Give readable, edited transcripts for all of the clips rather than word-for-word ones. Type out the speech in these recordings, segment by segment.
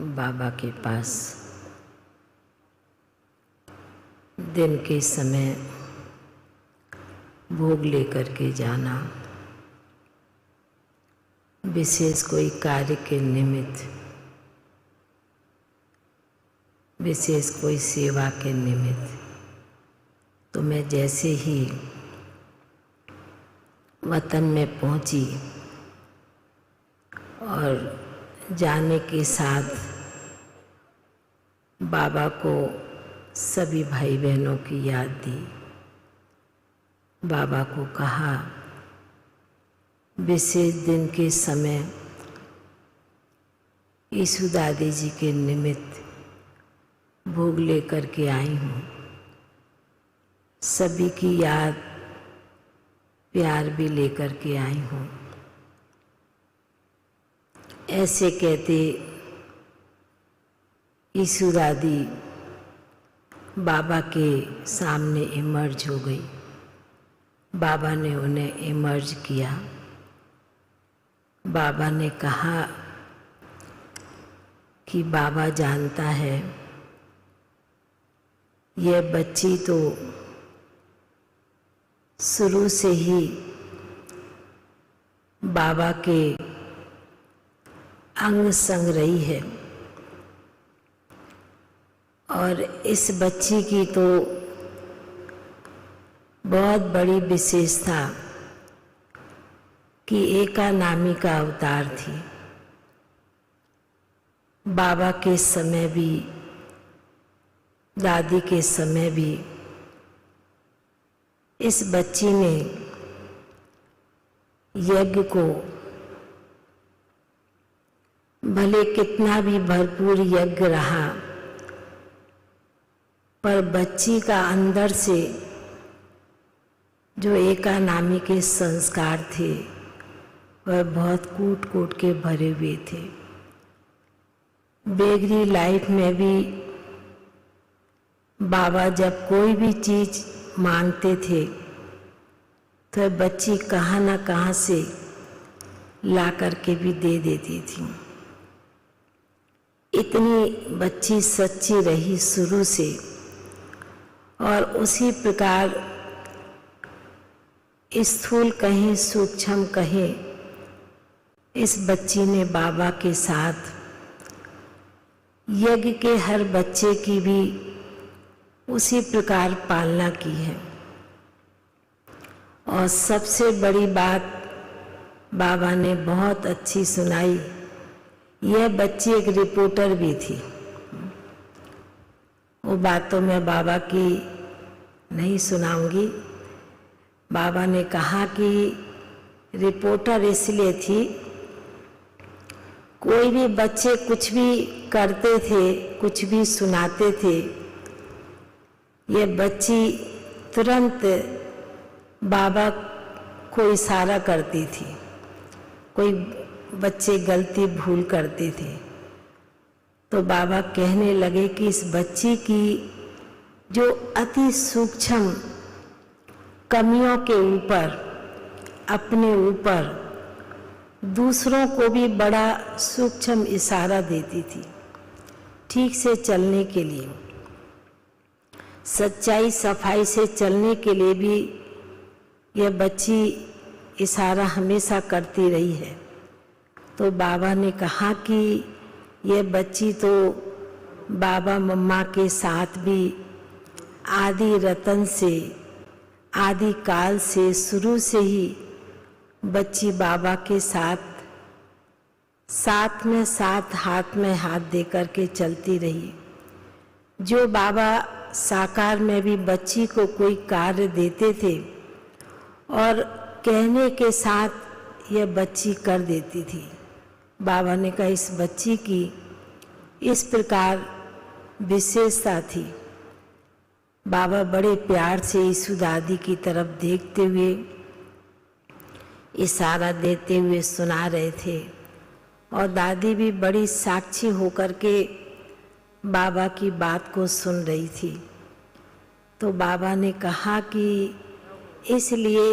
बाबा के पास दिन के समय भोग लेकर के जाना, विशेष कोई कार्य के निमित्त, विशेष कोई सेवा के निमित्त। तो मैं जैसे ही वतन में पहुंची और जाने के साथ बाबा को सभी भाई बहनों की याद दी। बाबा को कहा विशेष दिन के समय यीशु दादी जी के निमित्त भोग लेकर के आई हूँ। सभी की याद प्यार भी लेकर के आई हूँ। ऐसे कहते यीशु दादी बाबा के सामने इमर्ज हो गई। बाबा ने उन्हें इमर्ज किया। बाबा ने कहा कि बाबा जानता है यह बच्ची तो शुरू से ही बाबा के अंग संग रही है और इस बच्ची की तो बहुत बड़ी विशेषता कि एका नामी का अवतार थी। बाबा के समय भी, दादी के समय भी इस बच्ची ने यज्ञ को, भले कितना भी भरपूर यज्ञ रहा, पर बच्ची का अंदर से जो एका नामी के संस्कार थे वह बहुत कूट कूट के भरे हुए थे। बेगरी लाइफ में भी बाबा जब कोई भी चीज मांगते थे तो बच्ची कहाँ ना कहाँ से ला करके भी दे देती थी। इतनी बच्ची सच्ची रही शुरू से और उसी प्रकार स्थूल कहें सूक्ष्म कहें, इस बच्ची ने बाबा के साथ यज्ञ के हर बच्चे की भी उसी प्रकार पालना की है। और सबसे बड़ी बात बाबा ने बहुत अच्छी सुनाई, यह बच्ची एक रिपोर्टर भी थी। वो बात तो मैं बाबा की नहीं सुनाऊंगी। बाबा ने कहा कि रिपोर्टर इसलिए थी, कोई भी बच्चे कुछ भी करते थे, कुछ भी सुनाते थे, ये बच्ची तुरंत बाबा को इशारा करती थी। कोई बच्चे गलती भूल करते थे तो बाबा कहने लगे कि इस बच्ची की जो अति सूक्ष्म कमियों के ऊपर, अपने ऊपर दूसरों को भी बड़ा सूक्ष्म इशारा देती थी ठीक से चलने के लिए, सच्चाई सफाई से चलने के लिए भी यह बच्ची इशारा हमेशा करती रही है। तो बाबा ने कहा कि यह बच्ची तो बाबा मम्मा के साथ भी आदि रतन से, आदि काल से, शुरू से ही बच्ची बाबा के साथ साथ में साथ, हाथ में हाथ दे कर के चलती रही। जो बाबा साकार में भी बच्ची को कोई कार्य देते थे और कहने के साथ यह बच्ची कर देती थी। बाबा ने कहा इस बच्ची की इस प्रकार विशेषता थी। बाबा बड़े प्यार से यीशु दादी की तरफ देखते हुए, इशारा देते हुए सुना रहे थे और दादी भी बड़ी साक्षी होकर के बाबा की बात को सुन रही थी। तो बाबा ने कहा कि इसलिए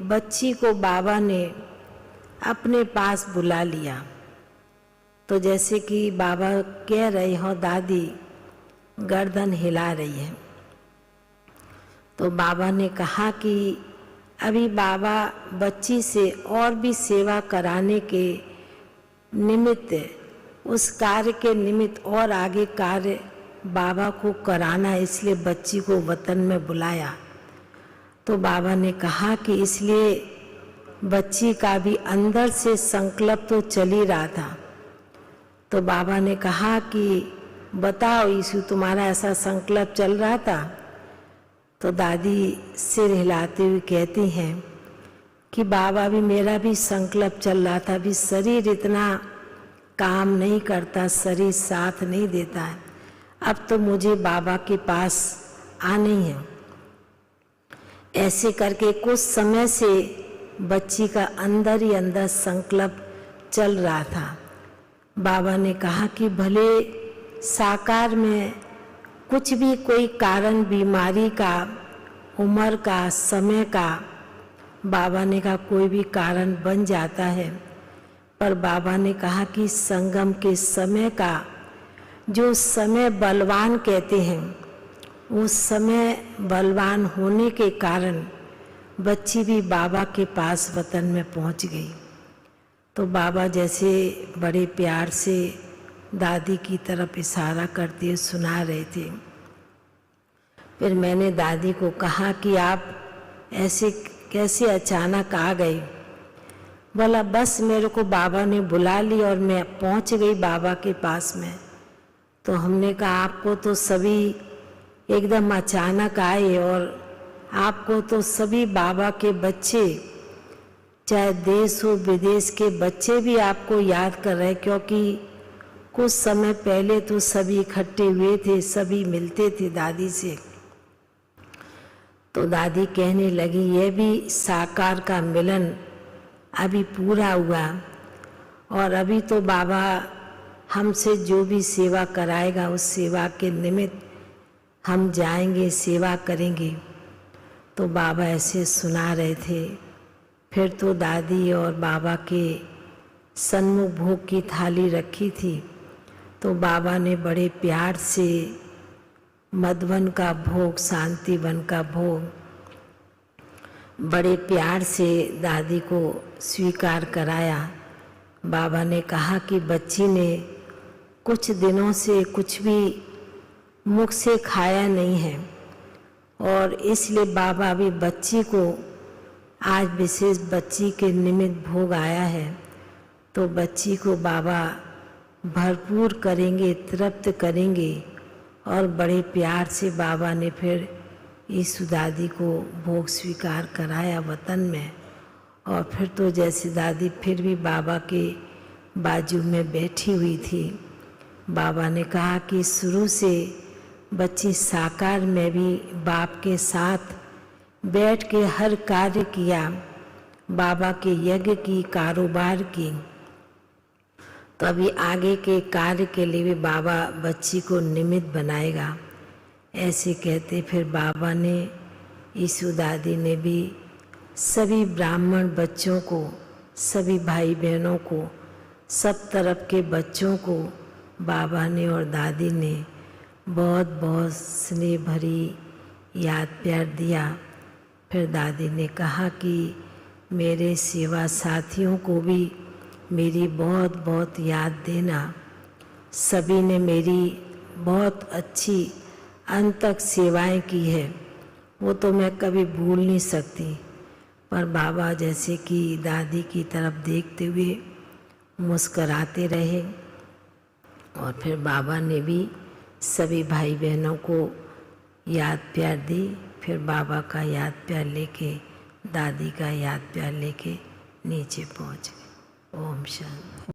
बच्ची को बाबा ने अपने पास बुला लिया तो जैसे कि बाबा कह रहे हो, दादी गर्दन हिला रही है। तो बाबा ने कहा कि अभी बाबा बच्ची से और भी सेवा कराने के निमित्त, उस कार्य के निमित्त और आगे कार्य बाबा को कराना, इसलिए बच्ची को वतन में बुलाया। तो बाबा ने कहा कि इसलिए बच्ची का भी अंदर से संकल्प तो चल ही रहा था। तो बाबा ने कहा कि बताओ यीशु, तुम्हारा ऐसा संकल्प चल रहा था? तो दादी सिर हिलाते हुए कहती हैं कि बाबा भी मेरा भी संकल्प चल रहा था, अभी शरीर इतना काम नहीं करता, शरीर साथ नहीं देता है, अब तो मुझे बाबा के पास आना ही है। ऐसे करके कुछ समय से बच्ची का अंदर ही अंदर संकल्प चल रहा था। बाबा ने कहा कि भले साकार में कुछ भी कोई कारण, बीमारी का, उम्र का, समय का, बाबा ने कहा कोई भी कारण बन जाता है, पर बाबा ने कहा कि संगम के समय का जो समय बलवान कहते हैं, उस समय बलवान होने के कारण बच्ची भी बाबा के पास वतन में पहुंच गई। तो बाबा जैसे बड़े प्यार से दादी की तरफ इशारा करते हुए सुना रहे थे। फिर मैंने दादी को कहा कि आप ऐसे कैसे अचानक आ गए? बोला बस मेरे को बाबा ने बुला ली और मैं पहुंच गई बाबा के पास में। तो हमने कहा आपको तो सभी एकदम अचानक आए, और आपको तो सभी बाबा के बच्चे, चाहे देश हो विदेश के बच्चे भी आपको याद कर रहे, क्योंकि कुछ समय पहले तो सभी इकट्ठे हुए थे, सभी मिलते थे दादी से। तो दादी कहने लगी यह भी साकार का मिलन अभी पूरा हुआ, और अभी तो बाबा हमसे जो भी सेवा कराएगा उस सेवा के निमित्त हम जाएंगे, सेवा करेंगे। तो बाबा ऐसे सुना रहे थे। फिर तो दादी और बाबा के सन्मुख भोग की थाली रखी थी, तो बाबा ने बड़े प्यार से मधुवन का भोग, शांतिवन का भोग बड़े प्यार से दादी को स्वीकार कराया। बाबा ने कहा कि बच्ची ने कुछ दिनों से कुछ भी मुख से खाया नहीं है, और इसलिए बाबा भी बच्ची को आज विशेष बच्ची के निमित्त भोग आया है, तो बच्ची को बाबा भरपूर करेंगे, तृप्त करेंगे। और बड़े प्यार से बाबा ने फिर यीशु दादी को भोग स्वीकार कराया वतन में। और फिर तो जैसे दादी फिर भी बाबा के बाजू में बैठी हुई थी, बाबा ने कहा कि शुरू से बच्ची साकार में भी बाप के साथ बैठ के हर कार्य किया, बाबा के यज्ञ की, कारोबार की। तो अभी आगे के कार्य के लिए भी बाबा बच्ची को निमित्त बनाएगा, ऐसे कहते। फिर बाबा ने, यीशु दादी ने भी सभी ब्राह्मण बच्चों को, सभी भाई बहनों को, सब तरफ के बच्चों को बाबा ने और दादी ने बहुत बहुत स्नेह भरी याद प्यार दिया। फिर दादी ने कहा कि मेरे सेवा साथियों को भी मेरी बहुत बहुत याद देना। सभी ने मेरी बहुत अच्छी अंत तक सेवाएं की है, वो तो मैं कभी भूल नहीं सकती। पर बाबा जैसे कि दादी की तरफ देखते हुए मुस्कराते रहे। और फिर बाबा ने भी सभी भाई बहनों को याद प्यार दी। फिर बाबा का याद प्यार लेके, दादी का याद प्यार लेके नीचे पहुंच गए। ओम शांति।